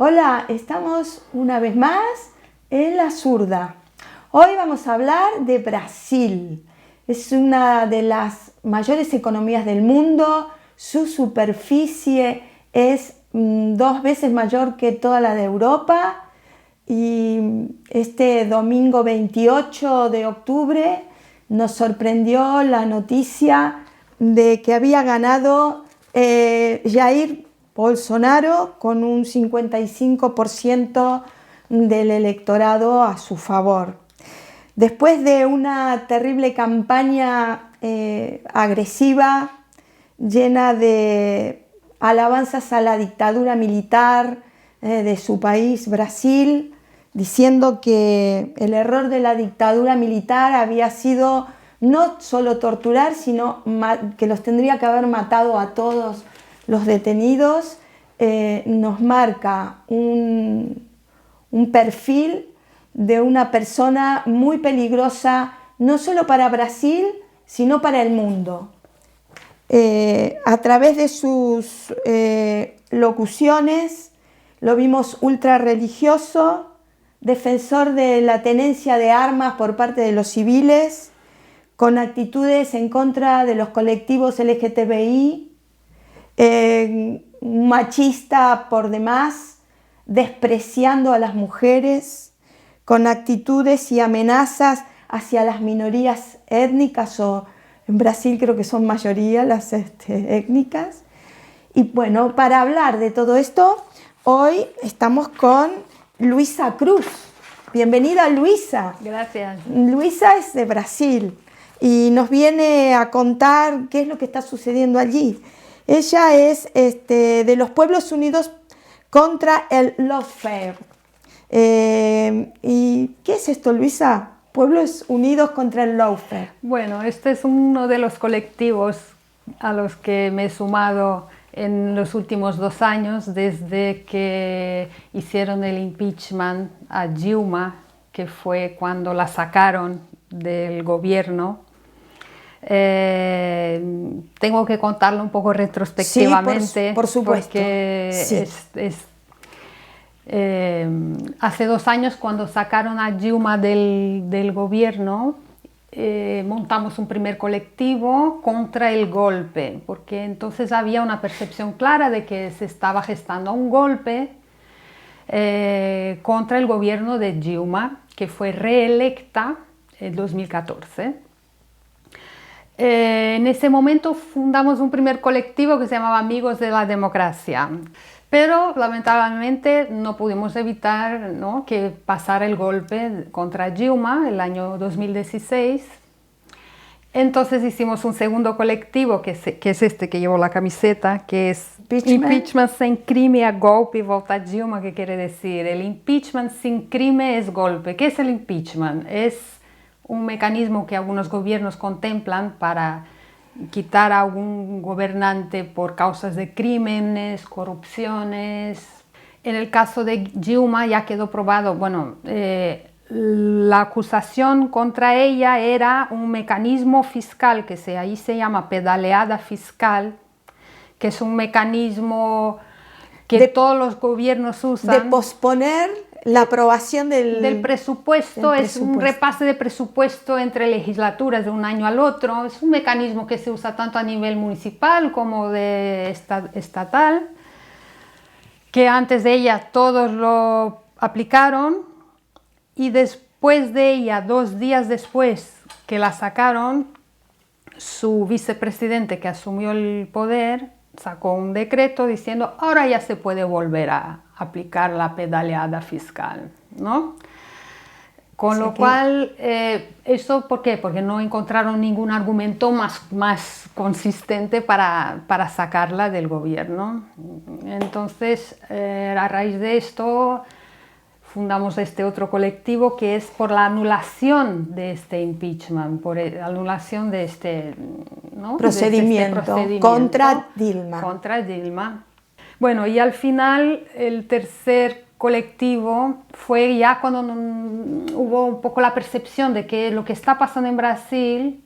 Hola, estamos una vez más en La Zurda. Hoy vamos a hablar de Brasil. Es una de las mayores economías del mundo. Su superficie es 2 veces mayor que toda la de Europa. Y este domingo 28 de octubre nos sorprendió la noticia de que había ganado Jair Bolsonaro con un 55% del electorado a su favor. Después de una terrible campaña agresiva, llena de alabanzas a la dictadura militar de su país, Brasil, diciendo que el error de la dictadura militar había sido no solo torturar, sino que los tendría que haber matado a todos los detenidos, nos marca un perfil de una persona muy peligrosa, no solo para Brasil, sino para el mundo. A través de sus locuciones lo vimos ultra religioso, defensor de la tenencia de armas por parte de los civiles, con actitudes en contra de los colectivos LGTBI, machista por demás, despreciando a las mujeres, con actitudes y amenazas hacia las minorías étnicas, o en Brasil creo que son mayoría las étnicas. Y bueno, para hablar de todo esto, hoy estamos con Luisa Cruz. Bienvenida, Luisa. Gracias. Luisa es de Brasil y nos viene a contar qué es lo que está sucediendo allí. Ella es de los Pueblos Unidos contra el Lawfare. ¿Y qué es esto, Luisa? Pueblos Unidos contra el Lawfare. Bueno, este es uno de los colectivos a los que me he sumado en los últimos 2 años, desde que hicieron el impeachment a Dilma, que fue cuando la sacaron del gobierno. Tengo que contarlo un poco retrospectivamente, sí, por supuesto. Porque sí. Hace 2 años, cuando sacaron a Dilma del gobierno, montamos un primer colectivo contra el golpe, porque entonces había una percepción clara de que se estaba gestando un golpe contra el gobierno de Dilma, que fue reelecta en 2014. En ese momento fundamos un primer colectivo que se llamaba Amigos de la Democracia, pero lamentablemente no pudimos evitar, ¿no?, que pasara el golpe contra Dilma el año 2016. Entonces hicimos un segundo colectivo, que es este que llevo la camiseta, que es Impeachment sin crime a golpe y volta a Dilma. ¿Qué quiere decir? El impeachment sin crimen es golpe. ¿Qué es el impeachment? Es un mecanismo que algunos gobiernos contemplan para quitar a algún gobernante por causas de crímenes, corrupciones. En el caso de Dilma ya quedó probado, la acusación contra ella era un mecanismo fiscal que ahí se llama pedaleada fiscal, que es un mecanismo que todos los gobiernos usan. De posponer la aprobación del presupuesto. Es un repase de presupuesto entre legislaturas de un año al otro. Es un mecanismo que se usa tanto a nivel municipal como de estatal, que antes de ella todos lo aplicaron, y después de ella, 2 días después que la sacaron, su vicepresidente, que asumió el poder, sacó un decreto diciendo ahora ya se puede volver a aplicar la pedaleada fiscal, ¿no? Con lo cual, ¿eso por qué? Porque no encontraron ningún argumento más consistente para sacarla del gobierno. Entonces, a raíz de esto, fundamos este otro colectivo, que es por la anulación de este impeachment, por la anulación de este, ¿no?, procedimiento contra Dilma. Contra Dilma. Bueno, y al final el tercer colectivo fue ya cuando hubo un poco la percepción de que lo que está pasando en Brasil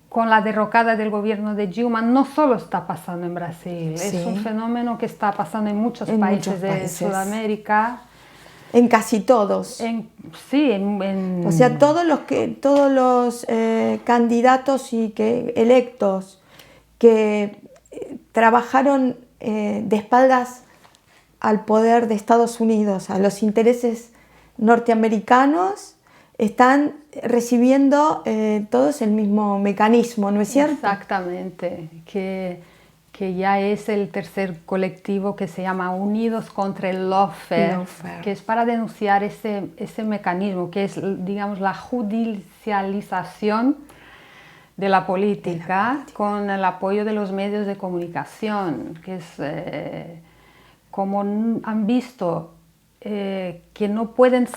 con la derrocada del gobierno de Dilma no solo está pasando en Brasil, Sí. es un fenómeno que está pasando en muchos países de Sudamérica. En casi todos. O sea, todos los candidatos electos que trabajaron de espaldas al poder de Estados Unidos, a los intereses norteamericanos, están recibiendo todos el mismo mecanismo, ¿no es cierto? Exactamente, que ya es el tercer colectivo que se llama Unidos contra el Lawfare, que es para denunciar ese mecanismo, que es, digamos, la judicialización de la política con el apoyo de los medios de comunicación, que es como han visto que no pueden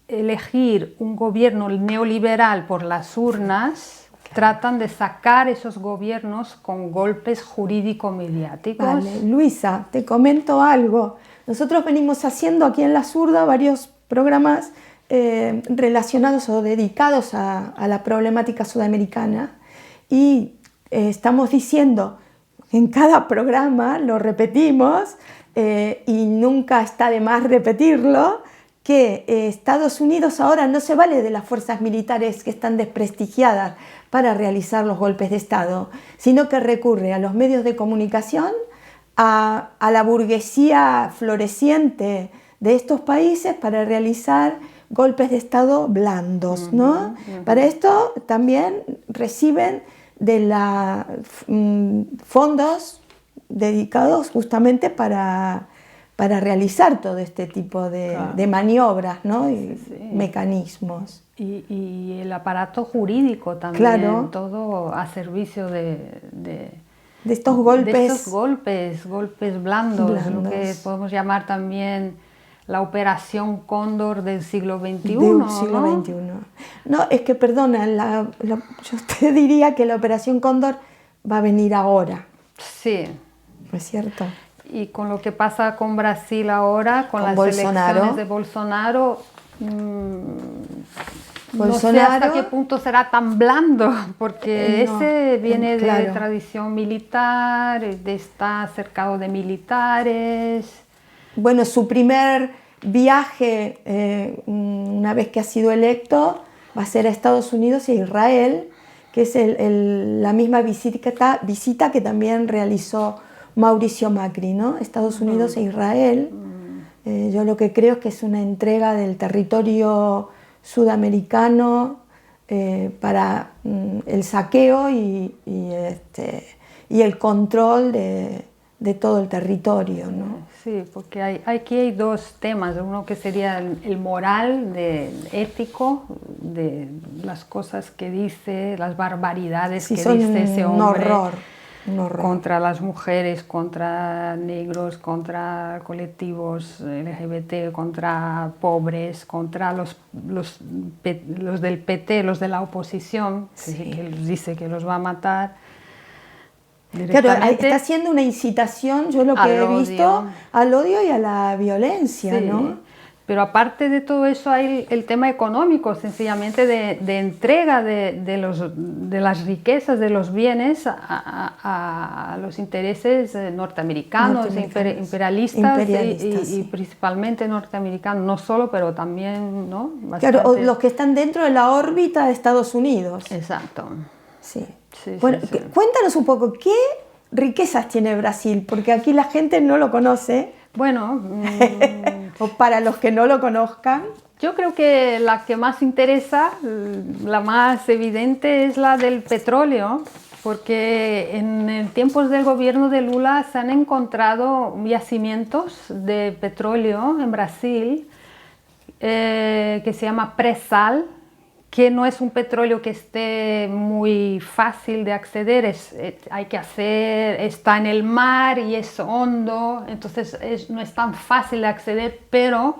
elegir un gobierno neoliberal por las urnas, tratan de sacar esos gobiernos con golpes jurídico-mediáticos. Vale, Luisa, te comento algo. Nosotros venimos haciendo aquí en La Zurda varios programas relacionados o dedicados a la problemática sudamericana y estamos diciendo en cada programa, lo repetimos y nunca está de más repetirlo, que Estados Unidos ahora no se vale de las fuerzas militares que están desprestigiadas para realizar los golpes de Estado, sino que recurre a los medios de comunicación, a la burguesía floreciente de estos países para realizar golpes de Estado blandos, ¿no? Para esto también reciben fondos dedicados justamente para realizar todo este tipo de maniobras, ¿no? Y mecanismos. Y el aparato jurídico también, claro, todo a servicio de estos golpes. De estos golpes blandos, lo que podemos llamar también la operación Cóndor del siglo XXI. Del siglo XXI. No, es que, perdona, yo te diría que la operación Cóndor va a venir ahora. Sí. ¿No es cierto? Y con lo que pasa con Brasil ahora, con las elecciones de Bolsonaro, no sé hasta qué punto será tan blando, porque ese viene de tradición militar, está cercado de militares. Bueno, su primer viaje, una vez que ha sido electo, va a ser a Estados Unidos e Israel, que es la misma visita que también realizó Mauricio Macri, ¿no? Estados Unidos e Israel. Yo lo que creo es que es una entrega del territorio sudamericano para el saqueo y el control de todo el territorio, ¿no? Sí, porque aquí hay dos temas, uno que sería el moral, ético, de las cosas que dice, las barbaridades que dice ese hombre. Un horror. Contra las mujeres, contra negros, contra colectivos LGBT, contra pobres, contra los del PT, los de la oposición, que dice que los va a matar. Claro, está haciendo una incitación, yo lo que he visto, al odio y a la violencia, sí, ¿no? Pero aparte de todo eso hay el tema económico, sencillamente de entrega de las riquezas, de los bienes a los intereses norteamericanos, imperialistas y principalmente norteamericanos, no solo, pero también, ¿no? Bastante. Claro, los que están dentro de la órbita de Estados Unidos. Exacto. Sí. Bueno, cuéntanos un poco, ¿qué riquezas tiene Brasil? Porque aquí la gente no lo conoce. Bueno, o para los que no lo conozcan. Yo creo que la que más interesa, la más evidente, es la del petróleo, porque en tiempos del gobierno de Lula se han encontrado yacimientos de petróleo en Brasil que se llama pré-sal, que no es un petróleo que esté muy fácil de acceder, está en el mar y es hondo, entonces no es tan fácil de acceder, pero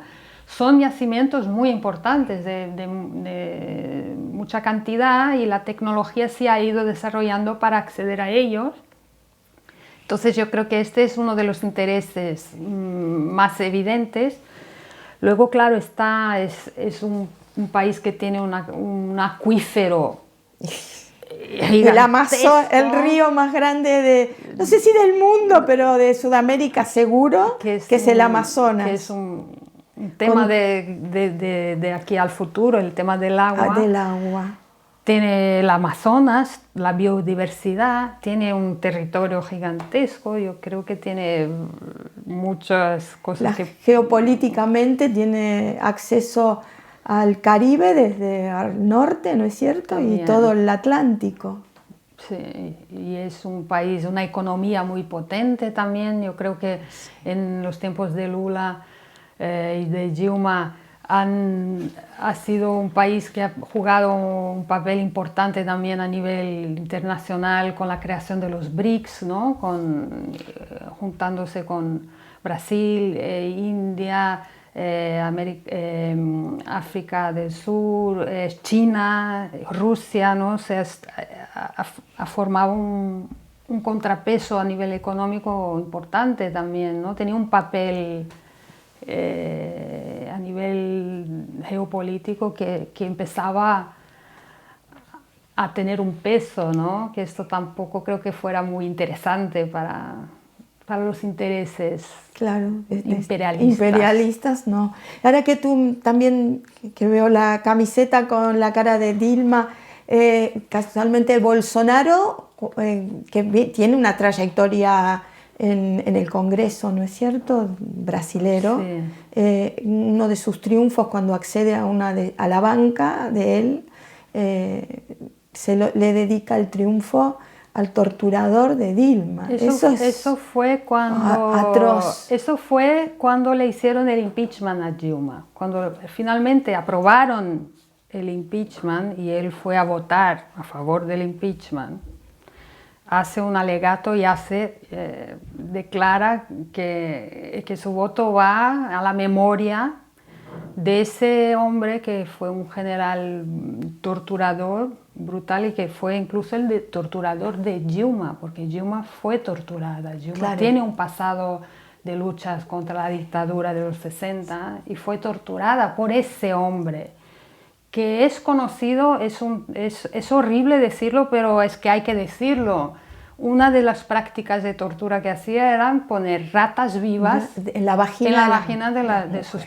son yacimientos muy importantes de mucha cantidad y la tecnología se ha ido desarrollando para acceder a ellos. Entonces yo creo que este es uno de los intereses más evidentes. Luego, claro, es un país que tiene un acuífero el Amazonas, el río más grande de, no sé si del mundo, pero de Sudamérica seguro, que es el Amazonas. Que es un tema de aquí al futuro, el tema del agua. Del agua. Tiene el Amazonas, la biodiversidad, tiene un territorio gigantesco, yo creo que tiene muchas cosas geopolíticamente tiene acceso al Caribe desde el norte, ¿no es cierto? También. Y todo el Atlántico. Sí, y es un país, una economía muy potente también. Yo creo que en los tiempos de Lula y de Dilma ha sido un país que ha jugado un papel importante también a nivel internacional con la creación de los BRICS, ¿no? Juntándose con Brasil, India, África del Sur, China, Rusia, ¿no? Ha formado un contrapeso a nivel económico importante también, ¿no? Tenía un papel a nivel geopolítico que empezaba a tener un peso, ¿no? Que esto tampoco creo que fuera muy interesante para los intereses imperialistas, no. Ahora que tú también, que veo la camiseta con la cara de Dilma, casualmente Bolsonaro, que tiene una trayectoria en el Congreso, ¿no es cierto?, brasilero. Sí. Uno de sus triunfos cuando accede a la banca de él, le dedica el triunfo al torturador de Dilma. Eso fue cuando atroz. Eso fue cuando le hicieron el impeachment a Dilma, cuando finalmente aprobaron el impeachment y él fue a votar a favor del impeachment. Hace un alegato y declara que su voto va a la memoria de ese hombre que fue un general torturador brutal y que fue incluso el torturador de Dilma, porque Dilma fue torturada. Dilma tiene un pasado de luchas contra la dictadura de los 60 y fue torturada por ese hombre, que es conocido, es horrible decirlo, pero es que hay que decirlo. Una de las prácticas de tortura que hacía eran poner ratas vivas en la vagina de sus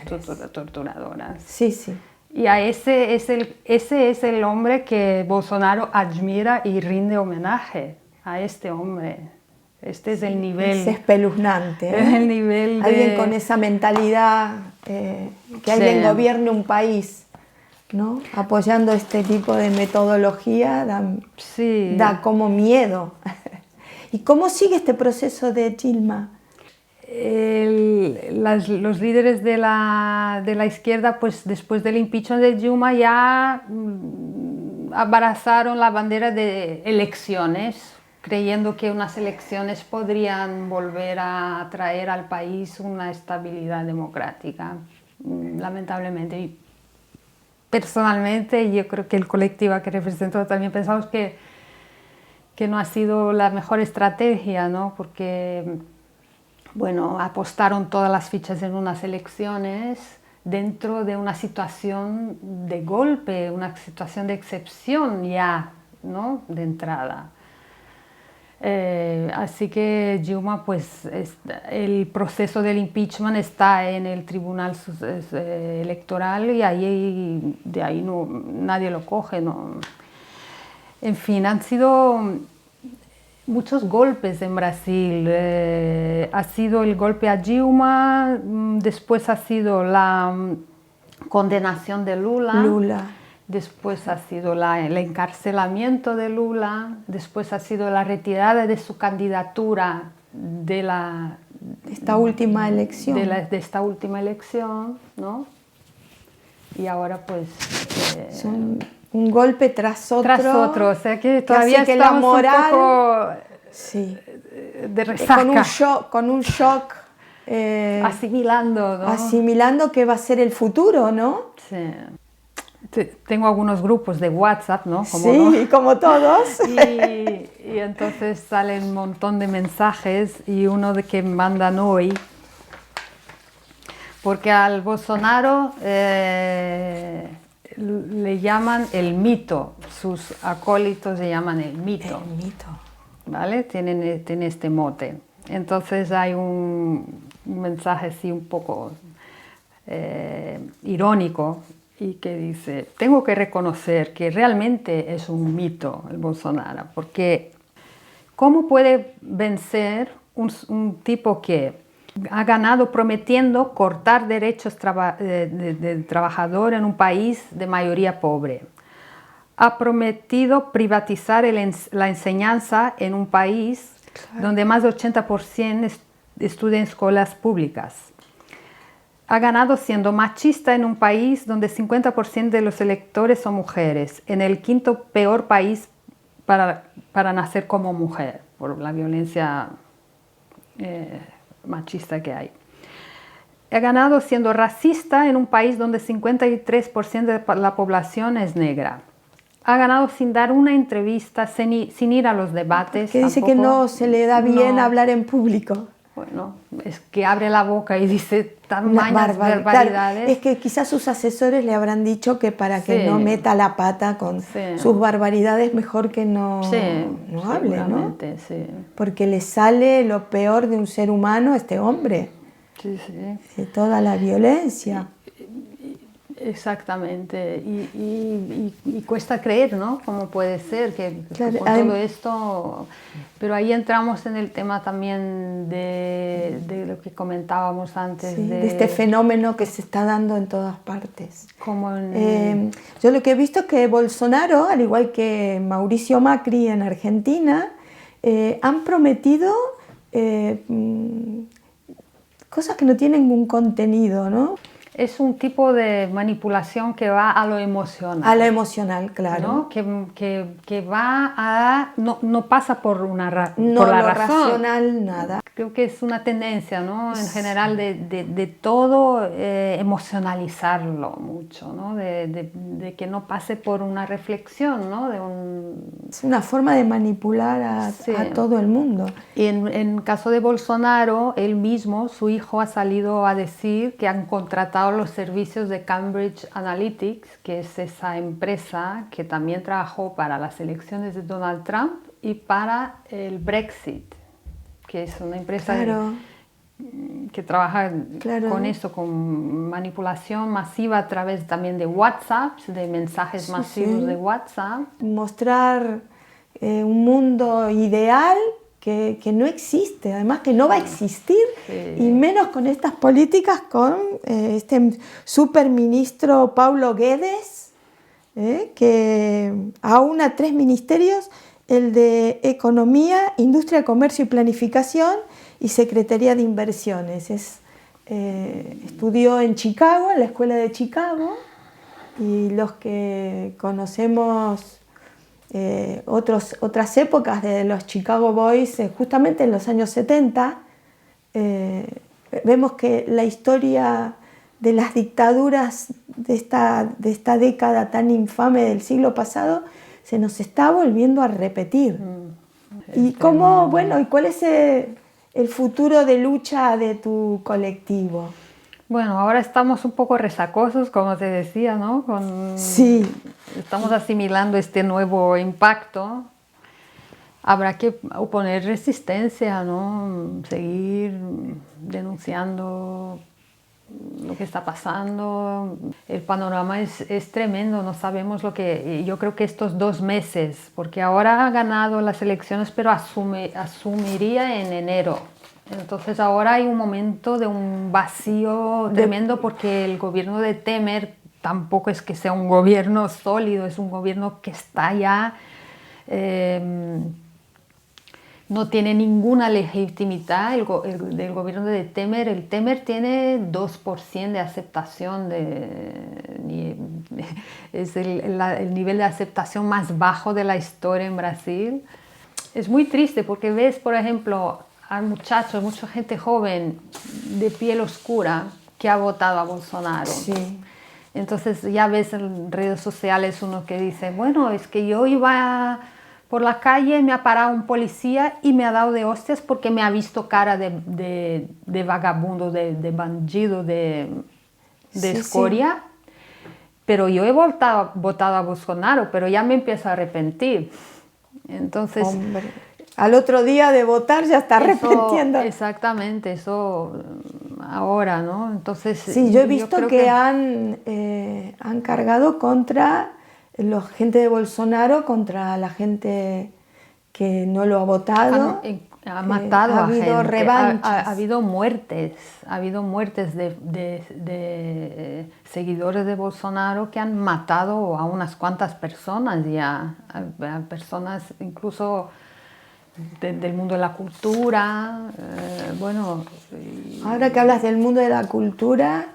torturadoras. Sí, sí. Y ese es el hombre que Bolsonaro admira y rinde homenaje a este hombre. Este es el nivel. Es espeluznante. Es el nivel de alguien con esa mentalidad, que alguien gobierne un país, ¿no? Apoyando este tipo de metodología da como miedo. ¿Y cómo sigue este proceso de Dilma? Los líderes de la izquierda, pues después del impeachment de Dilma, ya abrazaron la bandera de elecciones, creyendo que unas elecciones podrían volver a traer al país una estabilidad democrática. Lamentablemente, y personalmente, yo creo que el colectivo que represento también pensamos que no ha sido la mejor estrategia, ¿no? Porque, bueno, apostaron todas las fichas en unas elecciones dentro de una situación de golpe, una situación de excepción ya, ¿no?, de entrada. Así que Dilma, pues, el proceso del impeachment está en el Tribunal Electoral y de ahí nadie lo coge, ¿no? En fin, han sido muchos golpes en Brasil. Ha sido el golpe a Dilma, después ha sido la condenación de Lula. Después ha sido el encarcelamiento de Lula, después ha sido la retirada de su candidatura de esta última elección. De esta última elección, ¿no? Y ahora pues... Son un golpe tras otro. Tras otro, o sea que todavía que estamos la moral, un poco de resaca. Con un shock. Asimilando, ¿no? Asimilando que va a ser el futuro, ¿no? Sí. Tengo algunos grupos de WhatsApp, ¿no? Como todos. Y entonces salen un montón de mensajes y uno de que me mandan hoy, porque al Bolsonaro le llaman el mito, sus acólitos le llaman el mito. El mito. ¿Vale? Tiene este mote. Entonces hay un mensaje así un poco irónico y que dice, tengo que reconocer que realmente es un mito el Bolsonaro, porque ¿cómo puede vencer un tipo que ha ganado prometiendo cortar derechos del trabajador en un país de mayoría pobre? Ha prometido privatizar la enseñanza en un país donde más del 80% estudia en escuelas públicas. Ha ganado siendo machista en un país donde 50% de los electores son mujeres, en el quinto peor país para nacer como mujer, por la violencia machista que hay. Ha ganado siendo racista en un país donde 53% de la población es negra. Ha ganado sin dar una entrevista, sin ir a los debates. Que dice que no se le da bien hablar en público. Bueno, es que abre la boca y dice tamañas barbaridades. Claro, es que quizás sus asesores le habrán dicho que para que no meta la pata con sus barbaridades, mejor que no hable, ¿no? Sí. Porque le sale lo peor de un ser humano a este hombre. Sí. De toda la violencia. Exactamente, y cuesta creer, ¿no? ¿Cómo puede ser que con todo esto? Pero ahí entramos en el tema también de lo que comentábamos antes. De este fenómeno que se está dando en todas partes. Como yo lo que he visto es que Bolsonaro, al igual que Mauricio Macri en Argentina, han prometido cosas que no tienen ningún contenido, ¿no? Es un tipo de manipulación que va a lo emocional. A lo emocional, claro. ¿No? Que va a... No pasa por la razón. Racional, nada. Creo que es una tendencia, ¿no? En general de todo emocionalizarlo mucho, ¿no? De que no pase por una reflexión, ¿no? Es una forma de manipular a todo el mundo. Y en caso de Bolsonaro, él mismo, su hijo, ha salido a decir que han contratado los servicios de Cambridge Analytica, que es esa empresa que también trabajó para las elecciones de Donald Trump y para el Brexit, que es una empresa que trabaja con eso, con manipulación masiva a través también de WhatsApp, de mensajes masivos de WhatsApp. Mostrar un mundo ideal que no existe, además que no va a existir, y menos con estas políticas, con este superministro Paulo Guedes, que aúna 3 ministerios, el de Economía, Industria, Comercio y Planificación y Secretaría de Inversiones. Estudió en Chicago, en la Escuela de Chicago, y los que conocemos otras épocas de los Chicago Boys, justamente en los años 70, vemos que la historia de las dictaduras de esta década tan infame del siglo pasado se nos está volviendo a repetir. ¿Y cuál es el futuro de lucha de tu colectivo? Bueno, ahora estamos un poco resacosos, como te decía, ¿no? Estamos asimilando este nuevo impacto. Habrá que oponer resistencia, ¿no? Seguir denunciando lo que está pasando. El panorama es tremendo, no sabemos lo que... Yo creo que estos 2 meses, porque ahora ha ganado las elecciones, pero asumiría en enero. Entonces ahora hay un momento de un vacío tremendo, porque el gobierno de Temer tampoco es que sea un gobierno sólido, es un gobierno que está ya... no tiene ninguna legitimidad del gobierno de Temer. El Temer tiene 2% de aceptación, es el nivel de aceptación más bajo de la historia en Brasil. Es muy triste porque ves, por ejemplo, a muchachos, mucha gente joven de piel oscura que ha votado a Bolsonaro. Sí. Entonces ya ves en redes sociales uno que dice, bueno, es que yo iba por la calle, me ha parado un policía y me ha dado de hostias porque me ha visto cara de vagabundo, de bandido, de escoria. pero yo he votado a Bolsonaro, pero ya me empiezo a arrepentir. Entonces, hombre, al otro día de votar ya está arrepintiendo. Exactamente, eso ahora, ¿no? Entonces, sí, yo he visto que han cargado contra la gente de Bolsonaro, contra la gente que no lo ha votado. Ha matado ha a habido gente, revanchas. ha habido muertes de seguidores de Bolsonaro que han matado a unas cuantas personas ya, a personas incluso del mundo de la cultura, bueno. Ahora que hablas del mundo de la cultura,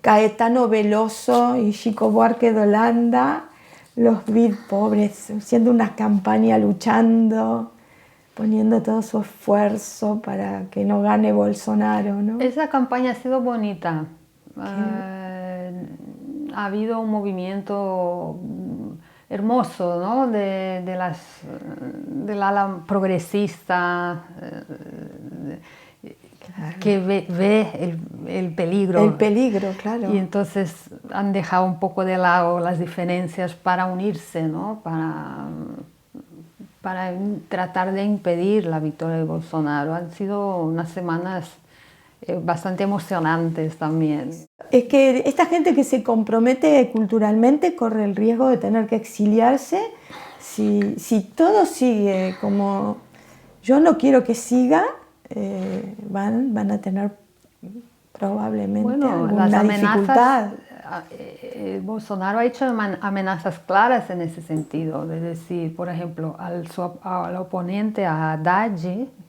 Caetano Veloso y Chico Buarque de Holanda, los vi pobres, haciendo una campaña luchando, poniendo todo su esfuerzo para que no gane Bolsonaro, ¿no? Esa campaña ha sido bonita. Ha habido un movimiento hermoso, ¿no? del ala progresista, claro, que ve el peligro. El peligro, claro. Y entonces han dejado un poco de lado las diferencias para unirse, ¿no? Para tratar de impedir la victoria de Bolsonaro. Han sido unas semanas bastante emocionantes también. Es que esta gente que se compromete culturalmente corre el riesgo de tener que exiliarse si todo sigue como yo no quiero que siga, van a tener probablemente alguna dificultad. Bolsonaro ha hecho amenazas claras en ese sentido, de decir, por ejemplo, al oponente, a Haddad,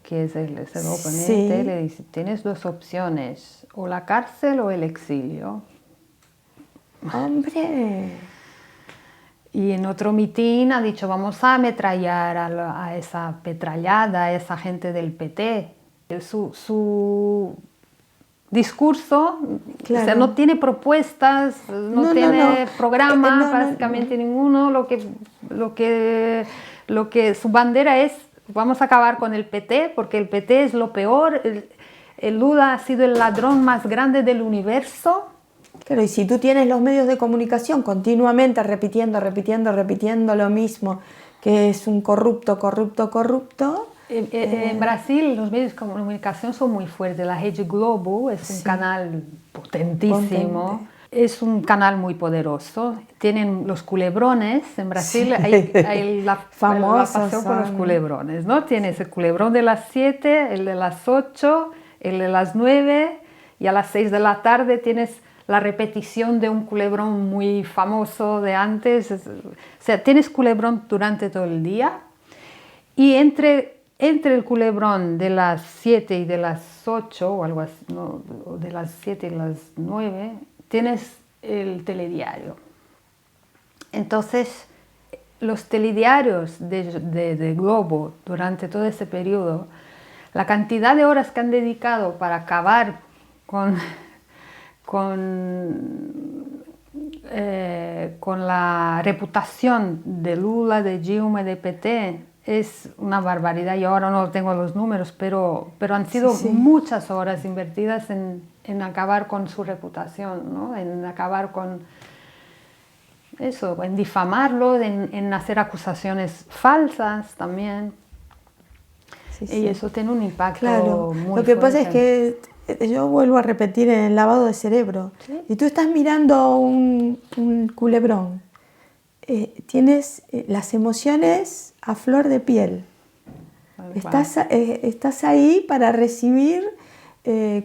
que es el oponente, sí, le dice, tienes dos opciones, o la cárcel o el exilio. ¡Hombre! Y en otro mitin ha dicho, vamos a ametrallar a esa petrallada, a esa gente del PT. Su discurso, claro, o sea, no tiene propuestas, no tiene programa, básicamente ninguno. Lo que su bandera es, vamos a acabar con el PT, porque el PT es lo peor. El Lula ha sido el ladrón más grande del universo. Claro, y si tú tienes los medios de comunicación continuamente repitiendo lo mismo, que es un corrupto. En Brasil los medios de comunicación son muy fuertes. La Rede Globo es un canal potentísimo, es un canal muy poderoso. Tienen los culebrones, en Brasil hay la pasión por los culebrones, ¿no? Tienes el culebrón de las 7, el de las 8, el de las 9 y a las 6 de la tarde tienes la repetición de un culebrón muy famoso de antes. O sea, tienes culebrón durante todo el día y entre el culebrón de las 7 y de las 8, o algo así, no, de las 7 y las 9, tienes el telediario. Entonces, los telediarios de Globo durante todo ese periodo, la cantidad de horas que han dedicado para acabar con la reputación de Lula, de Dilma y de PT, es una barbaridad. Yo ahora no tengo los números, pero han sido muchas horas invertidas en acabar con su reputación, ¿no? En acabar con eso, en difamarlo, en hacer acusaciones falsas también. Y eso tiene un impacto muy fuerte. Lo que pasa es que yo vuelvo a repetir en el lavado de cerebro. ¿Sí? Y tú estás mirando un culebrón. Tienes las emociones a flor de piel. Estás ahí para recibir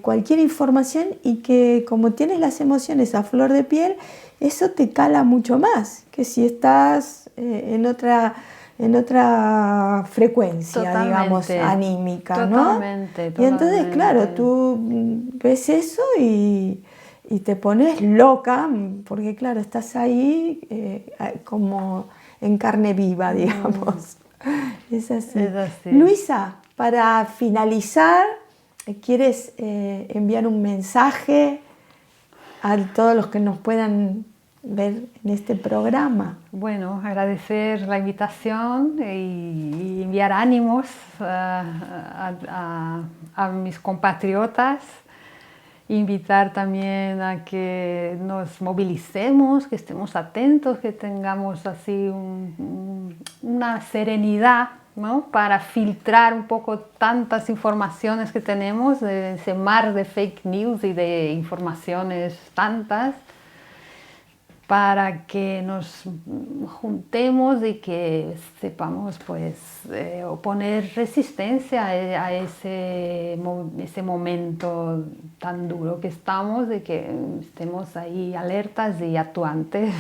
cualquier información y que como tienes las emociones a flor de piel, eso te cala mucho más que si estás en otra frecuencia, digamos, anímica, ¿no? Y entonces, claro, tú ves eso y te pones loca, porque claro, estás ahí como en carne viva, digamos. Es así. Luisa, para finalizar, ¿quieres enviar un mensaje a todos los que nos puedan ver en este programa? Bueno, agradecer la invitación y enviar ánimos a mis compatriotas invitar también a que nos movilicemos, que estemos atentos, que tengamos así una serenidad, ¿no? Para filtrar un poco tantas informaciones que tenemos, de ese mar de fake news y de informaciones tantas, para que nos juntemos y que sepamos pues oponer resistencia a ese momento tan duro que estamos, de que estemos ahí alertas y actuantes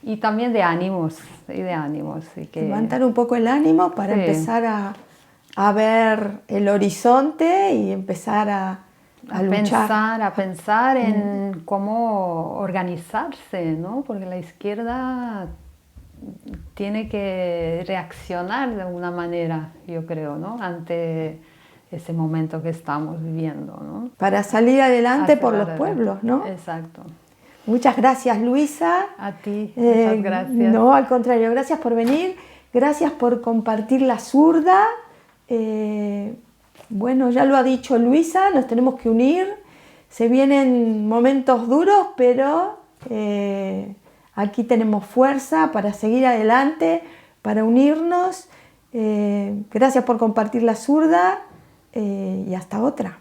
y también de ánimos y que levantar un poco el ánimo para empezar a ver el horizonte y empezar a luchar. A pensar en cómo organizarse, ¿no? Porque la izquierda tiene que reaccionar de alguna manera, yo creo, ¿no? Ante ese momento que estamos viviendo, ¿no? Para salir adelante por los pueblos, ¿no? Exacto. Muchas gracias, Luisa. A ti, muchas gracias. No, al contrario, gracias por venir, gracias por compartir La Zurda. Bueno, ya lo ha dicho Luisa, nos tenemos que unir. Se vienen momentos duros, pero aquí tenemos fuerza para seguir adelante, para unirnos. Gracias por compartir La Zurda y hasta otra.